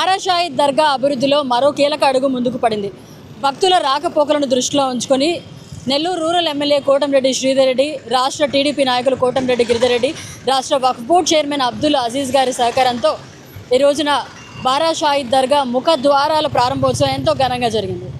బారాషాహిద్ దర్గా అభివృద్ధిలో మరో కీలక అడుగు ముందుకు పడింది. భక్తుల రాకపోకలను దృష్టిలో ఉంచుకొని నెల్లూరు రూరల్ ఎమ్మెల్యే కోటంరెడ్డి శ్రీధర్ రెడ్డి, రాష్ట్ర టీడీపీ నాయకులు కోటంరెడ్డి గిరిధర్రెడ్డి, రాష్ట్ర వక్ఫ్ బోర్డు చైర్మన్ అబ్దుల్ అజీజ్ గారి సహకారంతో ఈ రోజున బారాషాహిద్ దర్గా ముఖ ద్వారాల ప్రారంభోత్సవం ఎంతో ఘనంగా జరిగింది.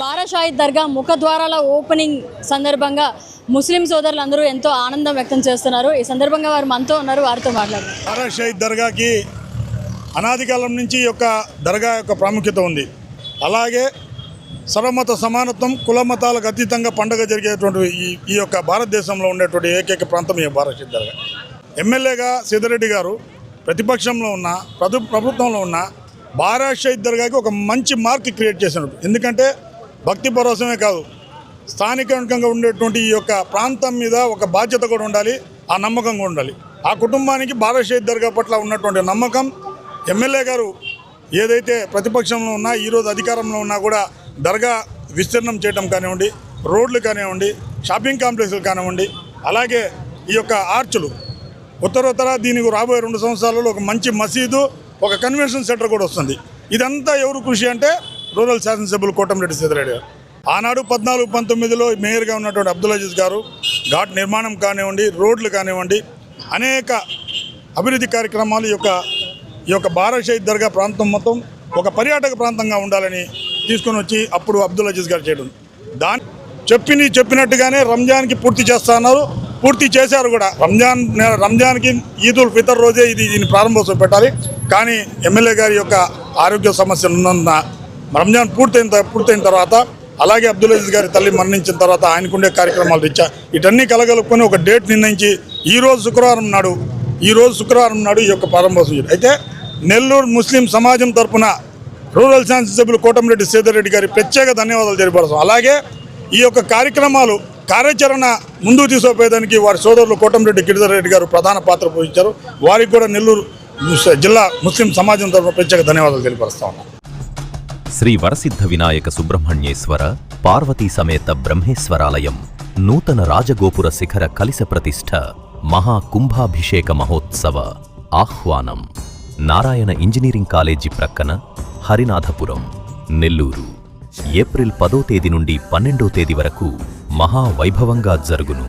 బారాషాహిద్ దర్గా ముఖద్వారాల ఓపెనింగ్ సందర్భంగా ముస్లిం సోదరులందరూ ఎంతో ఆనందం వ్యక్తం చేస్తున్నారు. ఈ సందర్భంగా వారు మనతో ఉన్నారు, వారితో మాట్లాడారు. బారాషాహిద్ దర్గాకి అనాది కాలం నుంచి ఈ యొక్క దర్గా యొక్క ప్రాముఖ్యత ఉంది. అలాగే సర్వమత సమానత్వం, కుల మతాలకు అతీతంగా పండుగ జరిగేటువంటి ఈ యొక్క భారతదేశంలో ఉండేటువంటి ఏకైక ప్రాంతం ఈ బారాషాహిద్ దర్గా. ఎమ్మెల్యేగా సీతారెడ్డి గారు ప్రతిపక్షంలో ఉన్న ప్రభుత్వంలో ఉన్న బారాషాహిద్ దర్గాకి ఒక మంచి మార్క్ క్రియేట్ చేసినట్టు. ఎందుకంటే భక్తి పరవశమే కాదు, స్థానికంగా ఉండేటువంటి ఈ యొక్క ప్రాంతం మీద ఒక బాధ్యత కూడా ఉండాలి, ఆ నమ్మకం కూడా ఉండాలి. ఆ కుటుంబానికి బారాషాహిద్ దర్గా పట్ల ఉన్నటువంటి నమ్మకం ఎమ్మెల్యే గారు ఏదైతే ప్రతిపక్షంలో ఉన్నా, ఈరోజు అధికారంలో ఉన్నా కూడా దర్గా విస్తీర్ణం చేయడం కానివ్వండి, రోడ్లు కానివ్వండి, షాపింగ్ కాంప్లెక్స్లు కానివ్వండి, అలాగే ఈ యొక్క ఆర్చులు ఉత్తరోత్తర దీనికి రాబోయే 2 సంవత్సరాలలో ఒక మంచి మసీదు, ఒక కన్వెన్షన్ సెంటర్ కూడా వస్తుంది. ఇదంతా ఎవరు కృషి అంటే రూరల్ శాసనసభ్యులు కోటంరెడ్డి శ్రీధర్ గారు. ఆనాడు 14-19లో మేయర్గా ఉన్నటువంటి అబ్దుల్ అజీజ్ గారు ఘాట్ నిర్మాణం కానివ్వండి, రోడ్లు కానివ్వండి, అనేక అభివృద్ధి కార్యక్రమాలు ఈ యొక్క బారాషాహిద్ దర్గా ప్రాంతం మొత్తం ఒక పర్యాటక ప్రాంతంగా ఉండాలని తీసుకొని వచ్చి అప్పుడు అబ్దుల్ అజీజ్ గారు చేయడం, దాన్ని చెప్పినట్టుగానే రంజాన్కి పూర్తి చేస్తా అన్నారు. పూర్తి చేశారు కూడా. రంజాన్కి ఈదుల్ ఫితర్ రోజే దీన్ని ప్రారంభోత్సవం పెట్టాలి. కానీ ఎమ్మెల్యే గారి యొక్క ఆరోగ్య సమస్యలు ఉన్నందున రంజాన్ పూర్తయిన తర్వాత, అలాగే అబ్దుల్ అజీజ్ గారి తల్లి మరణించిన తర్వాత ఆయనకుండే కార్యక్రమాలు ఇచ్చా వీటన్నీ కలగలుపుకొని ఒక డేట్ నిర్ణయించి ఈరోజు శుక్రవారం నాడు ఈ యొక్క ప్రారంభోత్సవం. అయితే నెల్లూరు ముస్లిం సమాజం తరఫున రూరల్ శాసనసభ్యులు కోటంరెడ్డి శ్రీధర్ రెడ్డి గారి ప్రత్యేక ధన్యవాదాలు తెలియపరుస్తాం. అలాగే ఈ యొక్క కార్యాచరణ ముందుకు తీసుకుపోయేదానికి వారి సోదరులు కోటంరెడ్డి గిరిధర్ రెడ్డి గారు ప్రధాన పాత్ర పోషించారు. వారికి కూడా నెల్లూరు జిల్లా ముస్లిం సమాజం తరఫున ప్రత్యేక ధన్యవాదాలు తెలియపరుస్తా ఉన్నాం. శ్రీ వరసిద్ధ వినాయక సుబ్రహ్మణ్యేశ్వర పార్వతీ సమేత బ్రహ్మేశ్వరాలయం నూతన రాజగోపుర శిఖర కలిస ప్రతిష్ఠ మహా కుంభాభిషేక మహోత్సవ ఆహ్వానం. నారాయణ ఇంజనీరింగ్ కాలేజీ ప్రక్కన, హరినాథపురం, నెల్లూరు. ఏప్రిల్ 10వ తేదీ నుండి 12వ తేదీ వరకు మహావైభవంగా జరుగును.